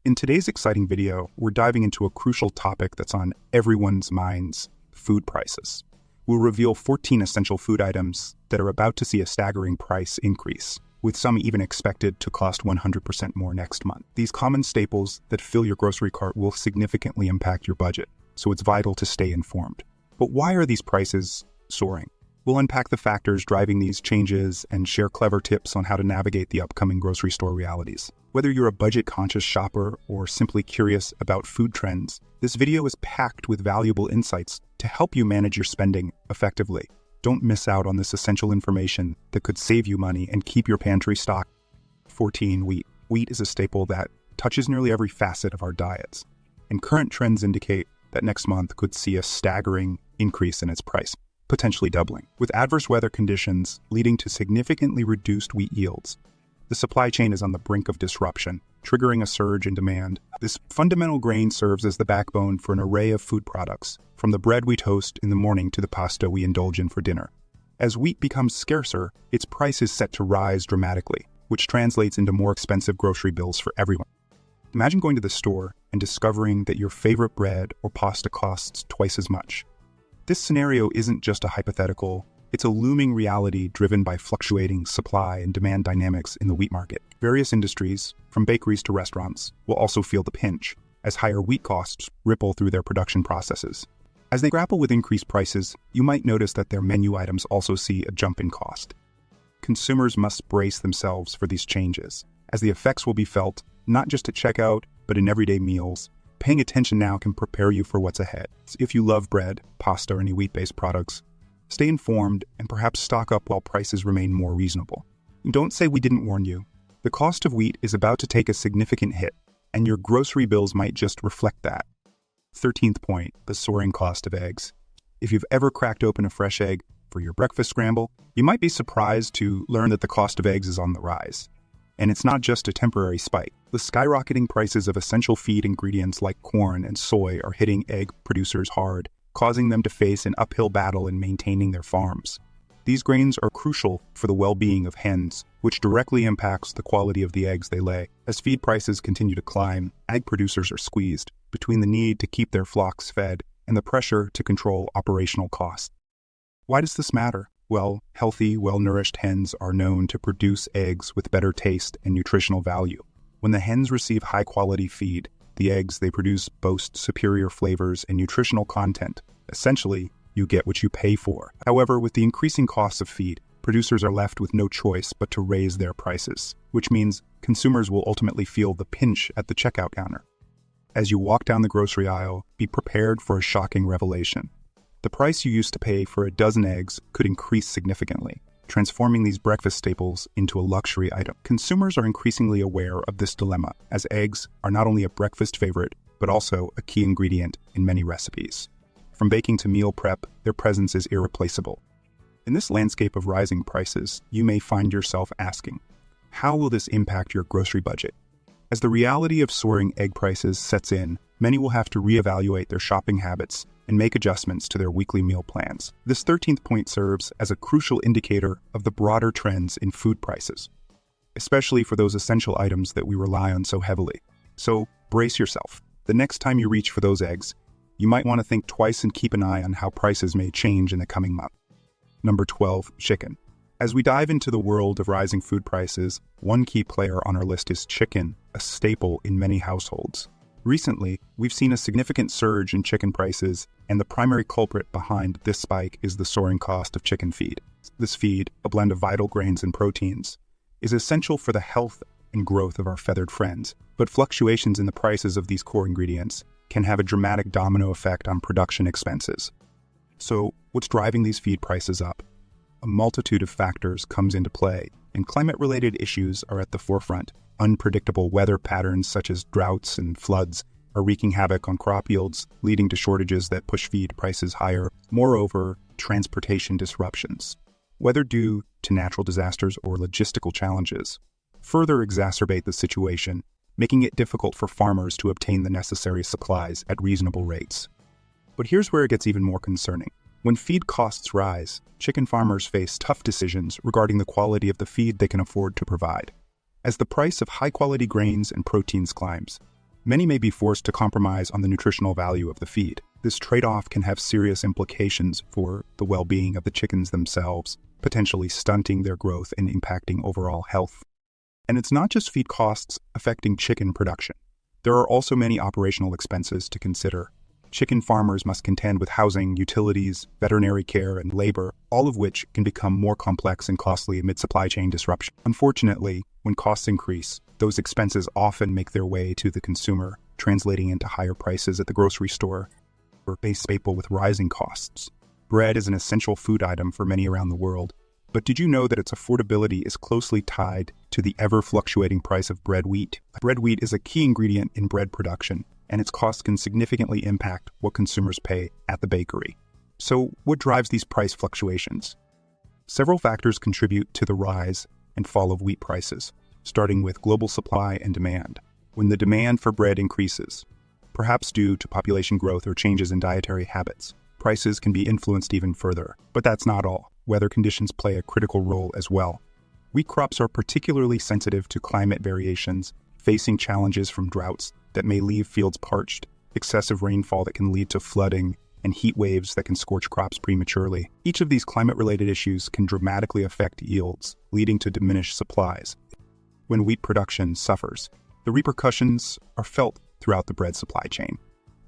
In today's exciting video, we're diving into a crucial topic that's on everyone's minds: food prices. We'll reveal 14 essential food items that are about to see a staggering price increase, with some even expected to cost 100% more next month. These common staples that fill your grocery cart will significantly impact your budget, so it's vital to stay informed. But why are these prices soaring? We'll unpack the factors driving these changes and share clever tips on how to navigate the upcoming grocery store realities. Whether you're a budget-conscious shopper or simply curious about food trends, this video is packed with valuable insights to help you manage your spending effectively. Don't miss out on this essential information that could save you money and keep your pantry stocked. 14. Wheat. Wheat is a staple that touches nearly every facet of our diets, and current trends indicate that next month could see a staggering increase in its price, potentially doubling. With adverse weather conditions leading to significantly reduced wheat yields, the supply chain is on the brink of disruption, triggering a surge in demand. This fundamental grain serves as the backbone for an array of food products, from the bread we toast in the morning to the pasta we indulge in for dinner. As wheat becomes scarcer, its price is set to rise dramatically, which translates into more expensive grocery bills for everyone. Imagine going to the store and discovering that your favorite bread or pasta costs twice as much. This scenario isn't just a hypothetical, it's a looming reality driven by fluctuating supply and demand dynamics in the wheat market. Various industries, from bakeries to restaurants, will also feel the pinch, as higher wheat costs ripple through their production processes. As they grapple with increased prices, you might notice that their menu items also see a jump in cost. Consumers must brace themselves for these changes, as the effects will be felt not just at checkout, but in everyday meals. Paying attention now can prepare you for what's ahead. If you love bread, pasta, or any wheat-based products, stay informed and perhaps stock up while prices remain more reasonable. Don't say we didn't warn you. The cost of wheat is about to take a significant hit, and your grocery bills might just reflect that. 13th point, the soaring cost of eggs. If you've ever cracked open a fresh egg for your breakfast scramble, you might be surprised to learn that the cost of eggs is on the rise. And it's not just a temporary spike. The skyrocketing prices of essential feed ingredients like corn and soy are hitting egg producers hard, causing them to face an uphill battle in maintaining their farms. These grains are crucial for the well-being of hens, which directly impacts the quality of the eggs they lay. As feed prices continue to climb, egg producers are squeezed between the need to keep their flocks fed and the pressure to control operational costs. Why does this matter? Well, healthy, well-nourished hens are known to produce eggs with better taste and nutritional value. When the hens receive high-quality feed, the eggs they produce boast superior flavors and nutritional content. Essentially, you get what you pay for. However, with the increasing costs of feed, producers are left with no choice but to raise their prices, which means consumers will ultimately feel the pinch at the checkout counter. As you walk down the grocery aisle, be prepared for a shocking revelation. The price you used to pay for a dozen eggs could increase significantly, transforming these breakfast staples into a luxury item. Consumers are increasingly aware of this dilemma, as eggs are not only a breakfast favorite, but also a key ingredient in many recipes. From baking to meal prep, their presence is irreplaceable. In this landscape of rising prices, you may find yourself asking, how will this impact your grocery budget? As the reality of soaring egg prices sets in, many will have to reevaluate their shopping habits and make adjustments to their weekly meal plans. This 13th point serves as a crucial indicator of the broader trends in food prices, especially for those essential items that we rely on so heavily. So brace yourself. The next time you reach for those eggs, you might want to think twice and keep an eye on how prices may change in the coming month. Number 12, chicken. As we dive into the world of rising food prices, one key player on our list is chicken, a staple in many households. Recently, we've seen a significant surge in chicken prices, and the primary culprit behind this spike is the soaring cost of chicken feed. This feed, a blend of vital grains and proteins, is essential for the health and growth of our feathered friends, but fluctuations in the prices of these core ingredients can have a dramatic domino effect on production expenses. So, what's driving these feed prices up? A multitude of factors comes into play, and climate-related issues are at the forefront. Unpredictable weather patterns such as droughts and floods are wreaking havoc on crop yields, leading to shortages that push feed prices higher. Moreover, transportation disruptions, whether due to natural disasters or logistical challenges, further exacerbate the situation, making it difficult for farmers to obtain the necessary supplies at reasonable rates. But here's where it gets even more concerning. When feed costs rise, chicken farmers face tough decisions regarding the quality of the feed they can afford to provide. As the price of high-quality grains and proteins climbs, Many may be forced to compromise on the nutritional value of the feed. This trade-off can have serious implications for the well-being of the chickens themselves, potentially stunting their growth and impacting overall health. And it's not just feed costs affecting chicken production. There are also many operational expenses to consider. Chicken farmers must contend with housing, utilities, veterinary care, and labor, all of which can become more complex and costly amid supply chain disruption. Unfortunately, when costs increase, those expenses often make their way to the consumer, translating into higher prices at the grocery store or base staple with rising costs. Bread is an essential food item for many around the world, but did you know that its affordability is closely tied to the ever-fluctuating price of bread wheat? Bread wheat is a key ingredient in bread production, and its costs can significantly impact what consumers pay at the bakery. So, what drives these price fluctuations? Several factors contribute to the rise and fall of wheat prices, starting with global supply and demand. When the demand for bread increases, perhaps due to population growth or changes in dietary habits, prices can be influenced even further. But that's not all. Weather conditions play a critical role as well. Wheat crops are particularly sensitive to climate variations, facing challenges from droughts that may leave fields parched, excessive rainfall that can lead to flooding, and heat waves that can scorch crops prematurely. Each of these climate-related issues can dramatically affect yields, leading to diminished supplies. When wheat production suffers, the repercussions are felt throughout the bread supply chain.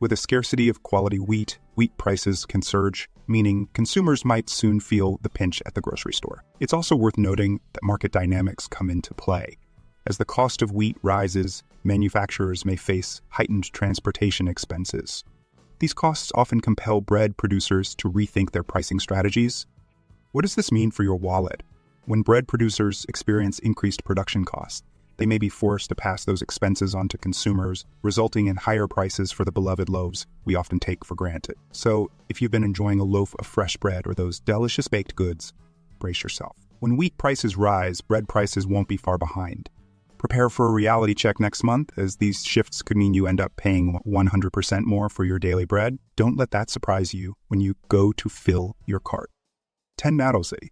With a scarcity of quality wheat prices can surge, meaning consumers might soon feel the pinch at the grocery store. It's also worth noting that market dynamics come into play. As the cost of wheat rises, manufacturers may face heightened transportation expenses. These costs often compel bread producers to rethink their pricing strategies. What does this mean for your wallet? When bread producers experience increased production costs, they may be forced to pass those expenses on to consumers, resulting in higher prices for the beloved loaves we often take for granted. So, if you've been enjoying a loaf of fresh bread or those delicious baked goods, brace yourself. When wheat prices rise, bread prices won't be far behind. Prepare for a reality check next month, as these shifts could mean you end up paying 100% more for your daily bread. Don't let that surprise you when you go to fill your cart. 10 City.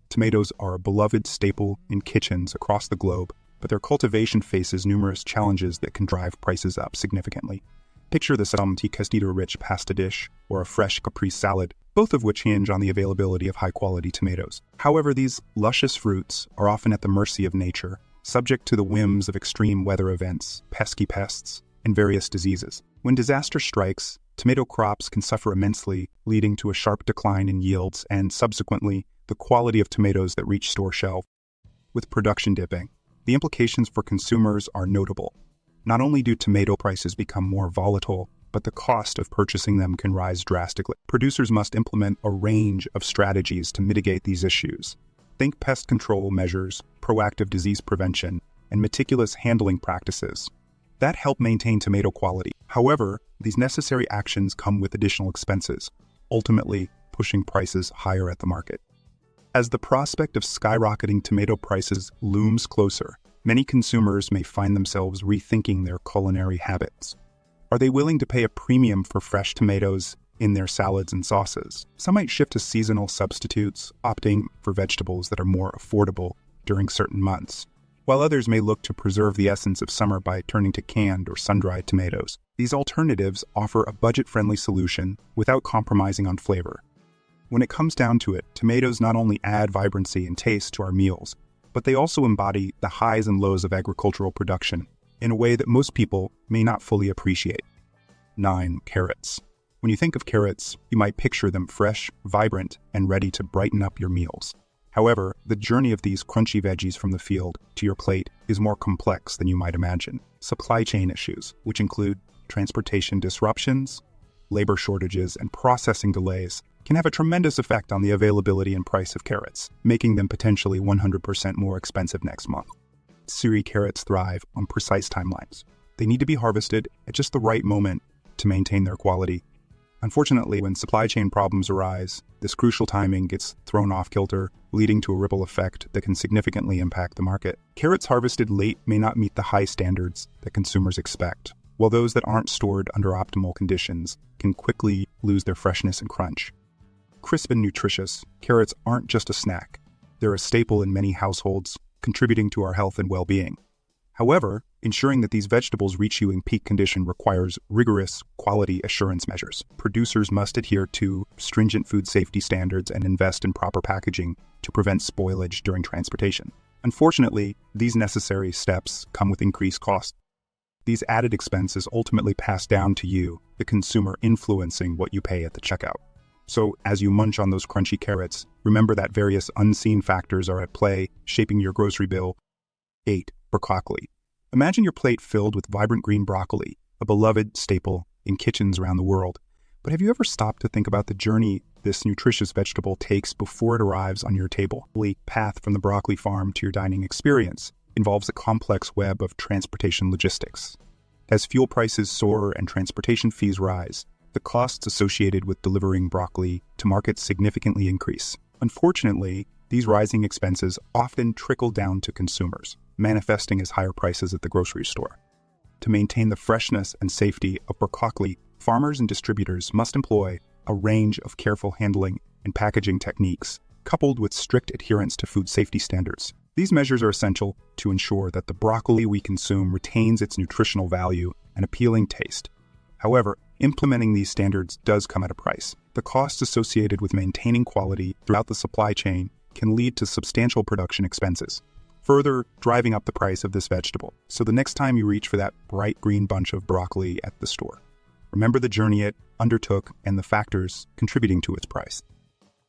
Tomatoes are a beloved staple in kitchens across the globe, but their cultivation faces numerous challenges that can drive prices up significantly. Picture the salty castito-rich pasta dish or a fresh caprese salad, both of which hinge on the availability of high-quality tomatoes. However, these luscious fruits are often at the mercy of nature, subject to the whims of extreme weather events, pesky pests, and various diseases. When disaster strikes, tomato crops can suffer immensely, leading to a sharp decline in yields and, subsequently, the quality of tomatoes that reach store shelves. With production dipping, the implications for consumers are notable. Not only do tomato prices become more volatile, but the cost of purchasing them can rise drastically. Producers must implement a range of strategies to mitigate these issues. Think pest control measures, proactive disease prevention, and meticulous handling practices that help maintain tomato quality. However, these necessary actions come with additional expenses, ultimately pushing prices higher at the market. As the prospect of skyrocketing tomato prices looms closer, many consumers may find themselves rethinking their culinary habits. Are they willing to pay a premium for fresh tomatoes in their salads and sauces? Some might shift to seasonal substitutes, opting for vegetables that are more affordable during certain months, while others may look to preserve the essence of summer by turning to canned or sun-dried tomatoes. These alternatives offer a budget-friendly solution without compromising on flavor. When it comes down to it, tomatoes not only add vibrancy and taste to our meals, but they also embody the highs and lows of agricultural production in a way that most people may not fully appreciate. 9. Carrots. When you think of carrots, you might picture them fresh, vibrant, and ready to brighten up your meals. However, the journey of these crunchy veggies from the field to your plate is more complex than you might imagine. Supply chain issues, which include transportation disruptions, labor shortages, and processing delays, can have a tremendous effect on the availability and price of carrots, making them potentially 100% more expensive next month. Siri carrots thrive on precise timelines. They need to be harvested at just the right moment to maintain their quality. Unfortunately, when supply chain problems arise, this crucial timing gets thrown off kilter, leading to a ripple effect that can significantly impact the market. Carrots harvested late may not meet the high standards that consumers expect, while those that aren't stored under optimal conditions can quickly lose their freshness and crunch. Crisp and nutritious, carrots aren't just a snack. They're a staple in many households, contributing to our health and well-being. However, Ensuring that these vegetables reach you in peak condition requires rigorous quality assurance measures. Producers must adhere to stringent food safety standards and invest in proper packaging to prevent spoilage during transportation. Unfortunately, these necessary steps come with increased costs. These added expenses ultimately pass down to you, the consumer, influencing what you pay at the checkout. So, as you munch on those crunchy carrots, remember that various unseen factors are at play, shaping your grocery bill. 8. Broccoli. Imagine your plate filled with vibrant green broccoli, a beloved staple in kitchens around the world. But have you ever stopped to think about the journey this nutritious vegetable takes before it arrives on your table? The path from the broccoli farm to your dining experience involves a complex web of transportation logistics. As fuel prices soar and transportation fees rise, the costs associated with delivering broccoli to markets significantly increase. Unfortunately, these rising expenses often trickle down to consumers, manifesting as higher prices at the grocery store. To maintain the freshness and safety of broccoli, farmers and distributors must employ a range of careful handling and packaging techniques, coupled with strict adherence to food safety standards. These measures are essential to ensure that the broccoli we consume retains its nutritional value and appealing taste. However, implementing these standards does come at a price. The costs associated with maintaining quality throughout the supply chain can lead to substantial production expenses, further driving up the price of this vegetable. So the next time you reach for that bright green bunch of broccoli at the store, remember the journey it undertook and the factors contributing to its price.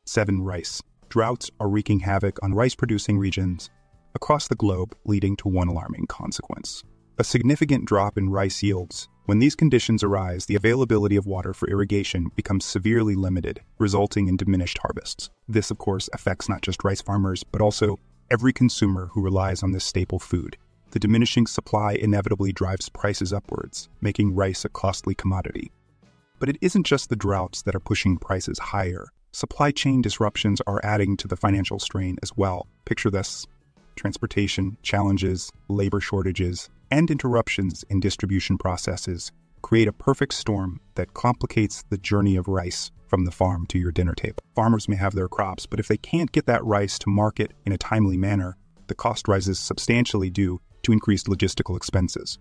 7. Rice. Droughts are wreaking havoc on rice-producing regions across the globe, leading to one alarming consequence: a significant drop in rice yields. When these conditions arise, the availability of water for irrigation becomes severely limited, resulting in diminished harvests. This, of course, affects not just rice farmers, but also every consumer who relies on this staple food. The diminishing supply inevitably drives prices upwards, making rice a costly commodity. But it isn't just the droughts that are pushing prices higher. Supply chain disruptions are adding to the financial strain as well. Picture this: transportation challenges, labor shortages, and interruptions in distribution processes create a perfect storm that complicates the journey of rice from the farm to your dinner table. Farmers may have their crops, but if they can't get that rice to market in a timely manner, the cost rises substantially due to increased logistical expenses.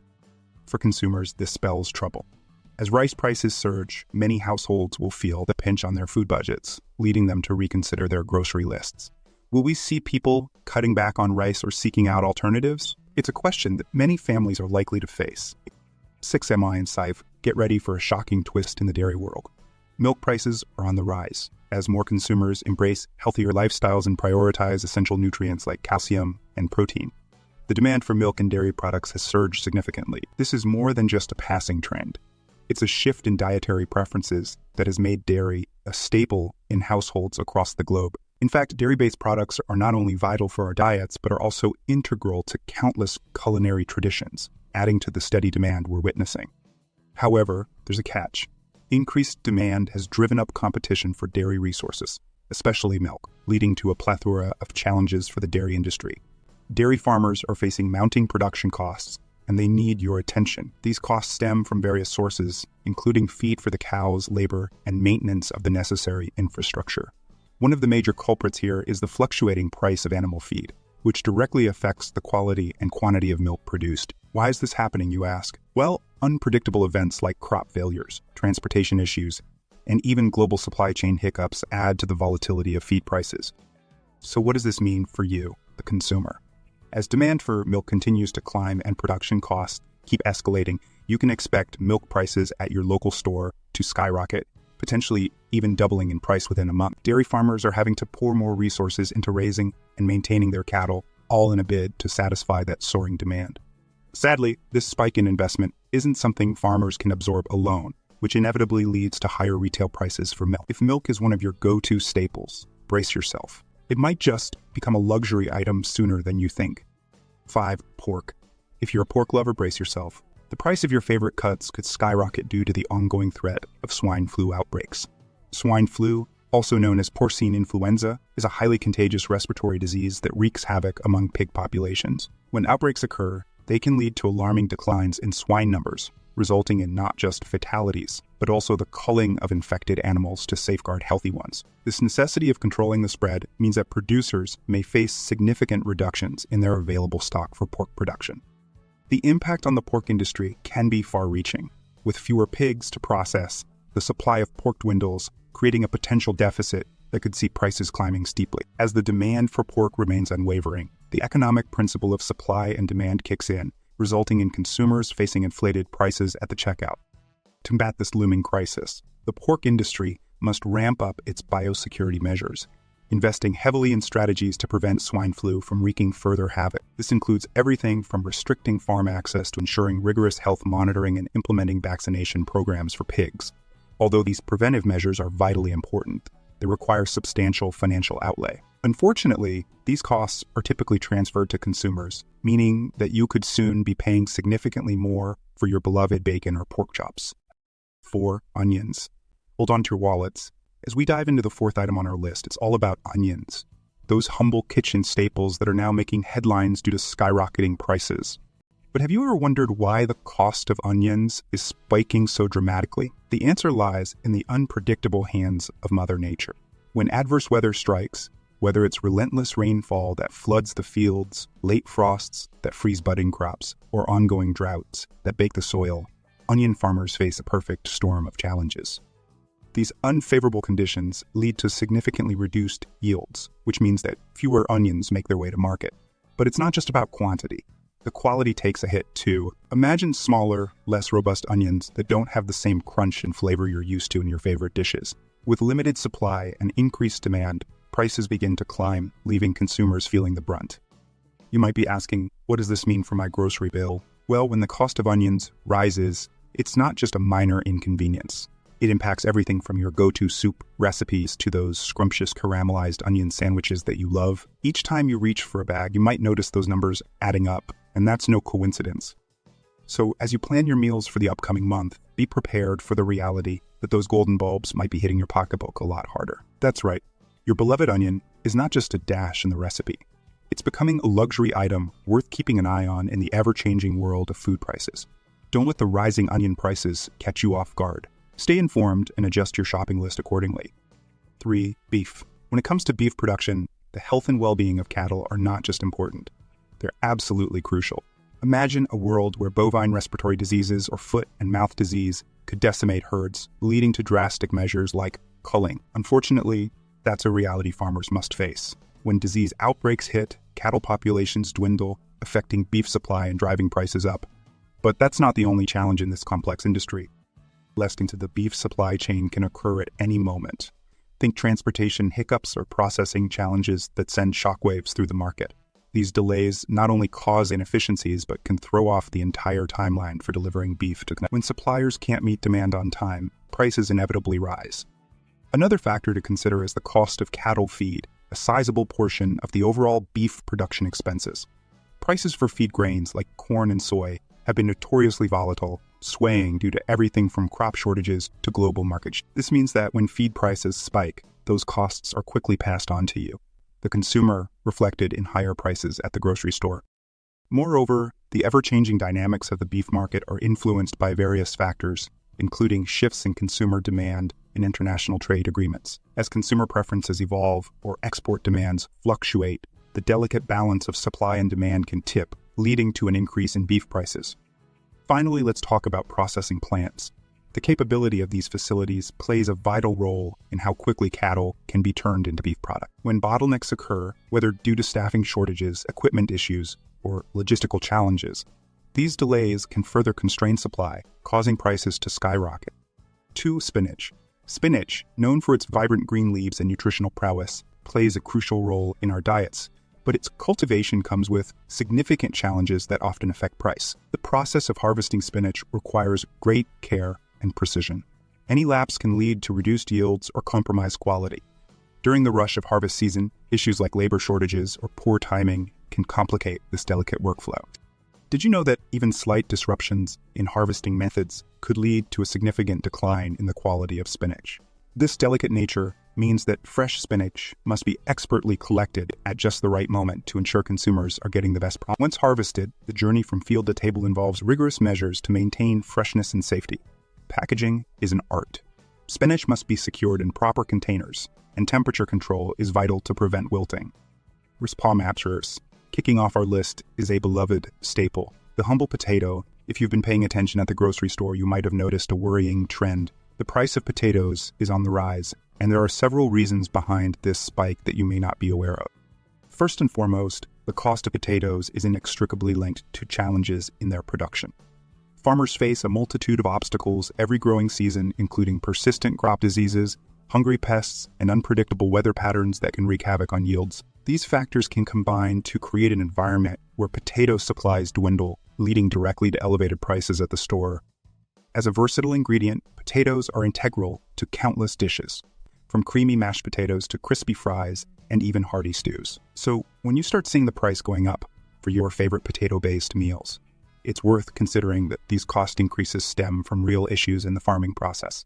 For consumers, this spells trouble. As rice prices surge, many households will feel the pinch on their food budgets, leading them to reconsider their grocery lists. Will we see people cutting back on rice or seeking out alternatives? It's a question that many families are likely to face. 6. MI and Sife. Get ready for a shocking twist in the dairy world. Milk prices are on the rise as more consumers embrace healthier lifestyles and prioritize essential nutrients like calcium and protein. The demand for milk and dairy products has surged significantly. This is more than just a passing trend. It's a shift in dietary preferences that has made dairy a staple in households across the globe. In fact, dairy-based products are not only vital for our diets, but are also integral to countless culinary traditions, adding to the steady demand we're witnessing. However, there's a catch. Increased demand has driven up competition for dairy resources, especially milk, leading to a plethora of challenges for the dairy industry. Dairy farmers are facing mounting production costs, and they need your attention. These costs stem from various sources, including feed for the cows, labor, and maintenance of the necessary infrastructure. One of the major culprits here is the fluctuating price of animal feed, which directly affects the quality and quantity of milk produced. Why is this happening, you ask? Well, unpredictable events like crop failures, transportation issues, and even global supply chain hiccups add to the volatility of feed prices. So what does this mean for you, the consumer? As demand for milk continues to climb and production costs keep escalating, you can expect milk prices at your local store to skyrocket, potentially even doubling in price within a month. Dairy farmers are having to pour more resources into raising and maintaining their cattle, all in a bid to satisfy that soaring demand. Sadly, this spike in investment isn't something farmers can absorb alone, which inevitably leads to higher retail prices for milk. If milk is one of your go-to staples, brace yourself. It might just become a luxury item sooner than you think. 5. Pork. If you're a pork lover, brace yourself. The price of your favorite cuts could skyrocket due to the ongoing threat of swine flu outbreaks. Swine flu, also known as porcine influenza, is a highly contagious respiratory disease that wreaks havoc among pig populations. When outbreaks occur, they can lead to alarming declines in swine numbers, resulting in not just fatalities, but also the culling of infected animals to safeguard healthy ones. This necessity of controlling the spread means that producers may face significant reductions in their available stock for pork production. The impact on the pork industry can be far-reaching. With fewer pigs to process, the supply of pork dwindles, creating a potential deficit that could see prices climbing steeply. As the demand for pork remains unwavering, the economic principle of supply and demand kicks in, resulting in consumers facing inflated prices at the checkout. To combat this looming crisis, the pork industry must ramp up its biosecurity measures, investing heavily in strategies to prevent swine flu from wreaking further havoc. This includes everything from restricting farm access to ensuring rigorous health monitoring and implementing vaccination programs for pigs. Although these preventive measures are vitally important, they require substantial financial outlay. Unfortunately, these costs are typically transferred to consumers, meaning that you could soon be paying significantly more for your beloved bacon or pork chops. 4. Onions. Hold on to your wallets. As we dive into the fourth item on our list, it's all about onions. Those humble kitchen staples that are now making headlines due to skyrocketing prices. But have you ever wondered why the cost of onions is spiking so dramatically? The answer lies in the unpredictable hands of Mother Nature. When adverse weather strikes, whether it's relentless rainfall that floods the fields, late frosts that freeze budding crops, or ongoing droughts that bake the soil, onion farmers face a perfect storm of challenges. These unfavorable conditions lead to significantly reduced yields, which means that fewer onions make their way to market. But it's not just about quantity. The quality takes a hit too. Imagine smaller, less robust onions that don't have the same crunch and flavor you're used to in your favorite dishes. With limited supply and increased demand, prices begin to climb, leaving consumers feeling the brunt. You might be asking, what does this mean for my grocery bill? Well, when the cost of onions rises, it's not just a minor inconvenience. It impacts everything from your go-to soup recipes to those scrumptious caramelized onion sandwiches that you love. Each time you reach for a bag, you might notice those numbers adding up, and that's no coincidence. So as you plan your meals for the upcoming month, be prepared for the reality that those golden bulbs might be hitting your pocketbook a lot harder. That's right. Your beloved onion is not just a dash in the recipe. It's becoming a luxury item worth keeping an eye on in the ever-changing world of food prices. Don't let the rising onion prices catch you off guard. Stay informed and adjust your shopping list accordingly. 3. Beef. When it comes to beef production, the health and well-being of cattle are not just important. They're absolutely crucial. Imagine a world where bovine respiratory diseases or foot and mouth disease could decimate herds, leading to drastic measures like culling. Unfortunately, that's a reality farmers must face. When disease outbreaks hit, cattle populations dwindle, affecting beef supply and driving prices up. But that's not the only challenge in this complex industry. Lesting to the beef supply chain can occur at any moment. Think transportation hiccups or processing challenges that send shockwaves through the market. These delays not only cause inefficiencies, but can throw off the entire timeline for delivering beef to connect. When suppliers can't meet demand on time, prices inevitably rise. Another factor to consider is the cost of cattle feed, a sizable portion of the overall beef production expenses. Prices for feed grains like corn and soy have been notoriously volatile, swaying due to everything from crop shortages to global market. This means that when feed prices spike, those costs are quickly passed on to you, the consumer, reflected in higher prices at the grocery store. Moreover, the ever-changing dynamics of the beef market are influenced by various factors, including shifts in consumer demand and international trade agreements. As consumer preferences evolve or export demands fluctuate, the delicate balance of supply and demand can tip, leading to an increase in beef prices. Finally, let's talk about processing plants. The capability of these facilities plays a vital role in how quickly cattle can be turned into beef product. When bottlenecks occur, whether due to staffing shortages, equipment issues, or logistical challenges, these delays can further constrain supply, causing prices to skyrocket. 2. Spinach. Spinach, known for its vibrant green leaves and nutritional prowess, plays a crucial role in our diets, but its cultivation comes with significant challenges that often affect price. The process of harvesting spinach requires great care and precision. Any lapse can lead to reduced yields or compromised quality. During the rush of harvest season, issues like labor shortages or poor timing can complicate this delicate workflow. Did you know that even slight disruptions in harvesting methods could lead to a significant decline in the quality of spinach? This delicate nature means that fresh spinach must be expertly collected at just the right moment to ensure consumers are getting the best product. Once harvested, the journey from field to table involves rigorous measures to maintain freshness and safety. Packaging is an art. Spinach must be secured in proper containers, and temperature control is vital to prevent wilting. Respawn matchers. Kicking off our list is a beloved staple, The humble potato. If you've been paying attention at the grocery store, you might have noticed a worrying trend. The price of potatoes is on the rise, and there are several reasons behind this spike that you may not be aware of. First and foremost, the cost of potatoes is inextricably linked to challenges in their production. Farmers face a multitude of obstacles every growing season, including persistent crop diseases, hungry pests, and unpredictable weather patterns that can wreak havoc on yields. These factors can combine to create an environment where potato supplies dwindle, leading directly to elevated prices at the store. As a versatile ingredient, potatoes are integral to countless dishes, from creamy mashed potatoes to crispy fries and even hearty stews. So, when you start seeing the price going up for your favorite potato-based meals, it's worth considering that these cost increases stem from real issues in the farming process.